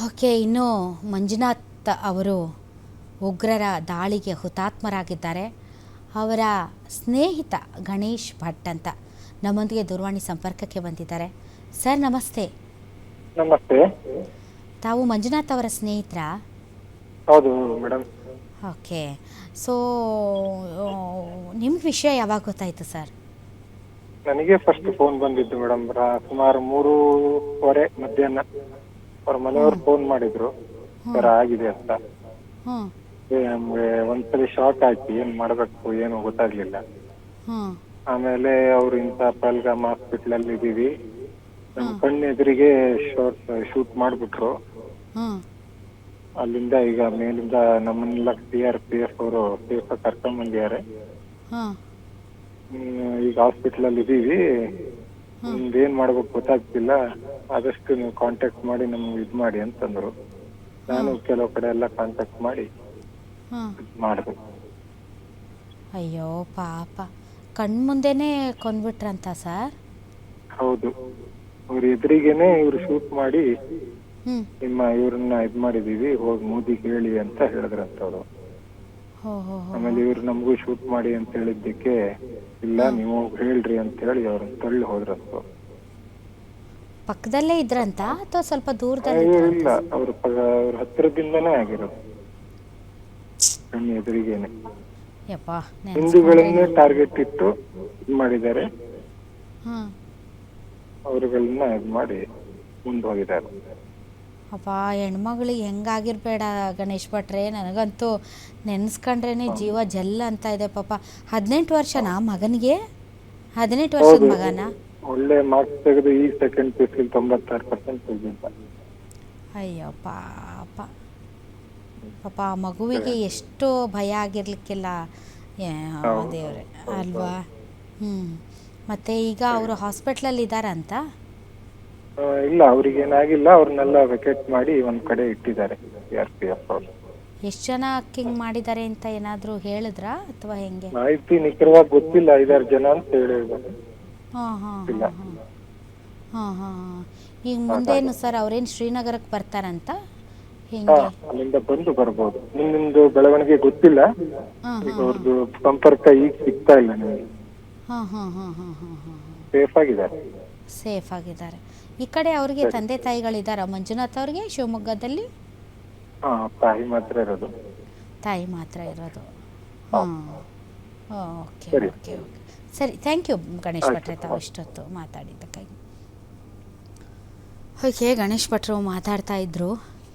Okay, ಇನ್ನು ಮಂಜುನಾಥ್ ಅವರು ಉಗ್ರರ ದಾಳಿಗೆ ಹುತಾತ್ಮರಾಗಿದ್ದಾರೆ. ಅವರ ಸ್ನೇಹಿತ ಗಣೇಶ್ ಭಟ್ ಅಂತ ನಮ್ಮೊಂದಿಗೆ ದೂರವಾಣಿ ಸಂಪರ್ಕಕ್ಕೆ ಬಂದಿದ್ದಾರೆ. ಸರ್ ನಮಸ್ತೆ. ನಮಸ್ತೆ. ತಾವು ಮಂಜುನಾಥ್ ಅವರ ಸ್ನೇಹಿತರಾ? ಹೌದು ಮೇಡಮ್. ಓಕೆ, ಸೊ ನಿಮ್ಗೆ ವಿಷಯ ಯಾವಾಗ ಗೊತ್ತಾಯಿತು ಸರ್? ನನಗೆ ಫಸ್ಟ್ ಫೋನ್ ಬಂದಿದ್ದು ಮೇಡಮ್, ಸುಮಾರು 3:30 ಮಧ್ಯಾಹ್ನ ಅವ್ರ ಮನೆಯವರು ಫೋನ್ ಮಾಡಿದ್ರು, ಸರ್ ಆಗಿದೆ ಅಂತ. ನಮ್ಗೆ ಒಂದ್ಸಲಿ ಶಾಕ್ ಆಯ್ತು, ಏನ್ ಮಾಡ್ಬೇಕು ಏನು ಗೊತ್ತಾಗ್ಲಿಲ್ಲ. ಆಮೇಲೆ ಅವ್ರು ಇಂಥ ಪಲ್ಗಾಮ್ ಹಾಸ್ಪಿಟಲ್ ಅಲ್ಲಿ ಇದೀವಿ, ನಮ್ ಕಣ್ಣೆದುರಿಗೆ ಶೂಟ್ ಮಾಡ್ಬಿಟ್ರು. ಅಲ್ಲಿಂದ ಈಗ ಮೇಲಿಂದ ನಮ್ಮನ್ನೆಲ್ಲ CRPF ಅವರು ಸೇಫ್ ಕರ್ಕೊಂಡ್ ಬಂದಿದ್ದಾರೆ. ಈಗ ಹಾಸ್ಪಿಟಲ್ ಅಲ್ಲಿ ಇದೀವಿ, ಏನ್ ಮಾಡ್ಬೇಕು ಗೊತ್ತಾಗ್ತಿಲ್ಲ, ಆದಷ್ಟು ನೀವು ಕಾಂಟ್ಯಾಕ್ಟ್ ಮಾಡಿ ನಮ್ಗೆ ಇದ್ ಮಾಡಿ ಅಂತಂದ್ರು. ನಾನು ಕೆಲವು ಕಡೆ ಎಲ್ಲ ಕಾಂಟ್ಯಾಕ್ಟ್ ಮಾಡಿ ಮಾಡಿದೆ. ಅಯ್ಯೋ ಪಾಪ, ಕಣ್ಮುಂದೆನೆ ಕೊಂದ್ಬಿಟ್ರಂತ ಸರ್? ಹೌದು, ಅವ್ರ ಎದುರಿಗೇನೆ ಇವ್ರು ಶೂಟ್ ಮಾಡಿ ಇವ್ರನ್ನ ಇದ್ ಮಾಡಿದೀವಿ, ಹೋಗಿ ಮೋದಿಗೆ ಹೇಳಿ ಅಂತ ಹೇಳಿದ್ರಂತ ಅವ್ರು. ಆಮೇಲೆ ಇವ್ರು ನಮಗೂ ಶೂಟ್ ಮಾಡಿ ಅಂತ ಹೇಳಿದ್ದಕ್ಕೆ, ಇಲ್ಲ ನೀವು ಹೇಳ್ರಿ ಅಂತ ಹೇಳಿ ಅವ್ರನ್ನ ತಳ್ಳಿ ಹೋದ್ರಂತ. ಪಕ್ಕದಲ್ಲೇ ಇದ್ರಂತ ಅಥವಾ ಸ್ವಲ್ಪ ದೂರದಲ್ಲಿ? ಇಲ್ಲ, ಅವ್ರ ಹತ್ತಿರದಿಂದನೇ ಆಗಿರೋದು, ಕಣ್ಣು ಎದುರಿಗೇನೆ. ಹಿಂದೂಗಳನ್ನೇ ಟಾರ್ಗೆಟ್ ಇಟ್ಟು ಇದ್ ಮಾಡಿದ್ದಾರೆ, ಅವ್ರುಗಳನ್ನ ಇದ್ ಮಾಡಿ ಮುಂದೆ ಹೋಗಿದ್ದಾರೆ. ಅಪ್ಪ, ಹೆಣ್ಮಗಳಿಗೆ ಹೆಂಗಾಗಿರ್ಬೇಡ ಗಣೇಶ್ ಭಟ್ರೆ, ನನಗಂತೂ ನೆನೆಸ್ಕೊಂಡ್ರೇನೆ ಜೀವ ಜಲ್ಲ ಅಂತ ಇದೆ ಪಾಪ. 18 ವರ್ಷನಾ ಮಗನಿಗೆ? 18 ವರ್ಷದ ಮಗನ? ಒಳ್ಳೆ ಮಾರ್ಕ್ಸ್ ತೆಗೆದು ಈ ಸೆಕೆಂಡ್ PUC 96% ತೆಗೆದಿದ್ದ. ಅಯ್ಯೋ ಪಾಪ ಪಾಪ, ಆ ಮಗುವಿಗೆ ಎಷ್ಟು ಭಯ ಆಗಿರ್ಲಿಕ್ಕಿಲ್ಲ ದೇವ್ರೆ ಅಲ್ವಾ? ಮತ್ತೆ ಈಗ ಅವರು ಹಾಸ್ಪಿಟ್ಲಲ್ಲಿ ಇದ್ದಾರಂತ? ಇಲ್ಲ, ಅವ್ರಿಗೇನಾಗಿಲ್ಲ, ಅವ್ರನ್ನೆಲ್ಲ ವೆಕೇಟ್ ಮಾಡಿ ಒಂದ್ ಕಡೆ ಇಟ್ಟಿದ್ದಾರೆ CRPF ಅವರು. ಎಷ್ಟು ಜನ ಕಿಂಗ್ ಮಾಡಿದ್ದಾರೆ ಅಂತ ಏನಾದ್ರು ಹೇಳಿದ್ರಾ ಅಥವಾ ಹೆಂಗೆ? ಮಾಹಿತಿ ನಿಖರವಾಗಿ ಗೊತ್ತಿಲ್ಲ, 5-6 ಜನ ಅಂತ ಹೇಳಿದ್ರು. ಈಗ ಮುಂದೇನು ಸರ್, ಅವ್ರೇನು ಶ್ರೀನಗರಕ್ಕೆ ಬರ್ತಾರಂತ ಹೆಂಗೆ? ಅಲ್ಲಿಂದ ಬಂದು ಬರ್ಬೋದು. ನಿಮ್ದು ಬೆಳವಣಿಗೆ ಗೊತ್ತಿಲ್ಲ, ಈಗ ಅವ್ರದ್ದು ಸಂಪರ್ಕ ಈಗ ಸಿಗ್ತಾ ಇಲ್ಲ ನಿಮಗೆ. ಸೇಫ್ ಆಗಿದ್ದಾರೆ. ಈ ಕಡೆ ಅವ್ರಿಗೆ ತಂದೆ ತಾಯಿಗಳಿದಾರ ಮಂಜುನಾಥ್ ಅವ್ರಿಗೆ ಶಿವಮೊಗ್ಗದಲ್ಲಿ? ತಾಯಿ ಮಾತ್ರ ಇರೋದು. ತಾಯಿ ಮಾತ್ರ ಇರೋದು. ಓಕೆ ಓಕೆ ಓಕೆ, ಸರಿ, ಥ್ಯಾಂಕ್ ಯು ಗಣೇಶ್ ಭಟ್ರೆ, ತಾವು ಇಷ್ಟೊತ್ತು ಮಾತಾಡಿದ್ದಕ್ಕಾಗಿ. ಓಕೆ, ಗಣೇಶ್ ಭಟ್ರು ಮಾತಾಡ್ತಾ ಇದ್ರು.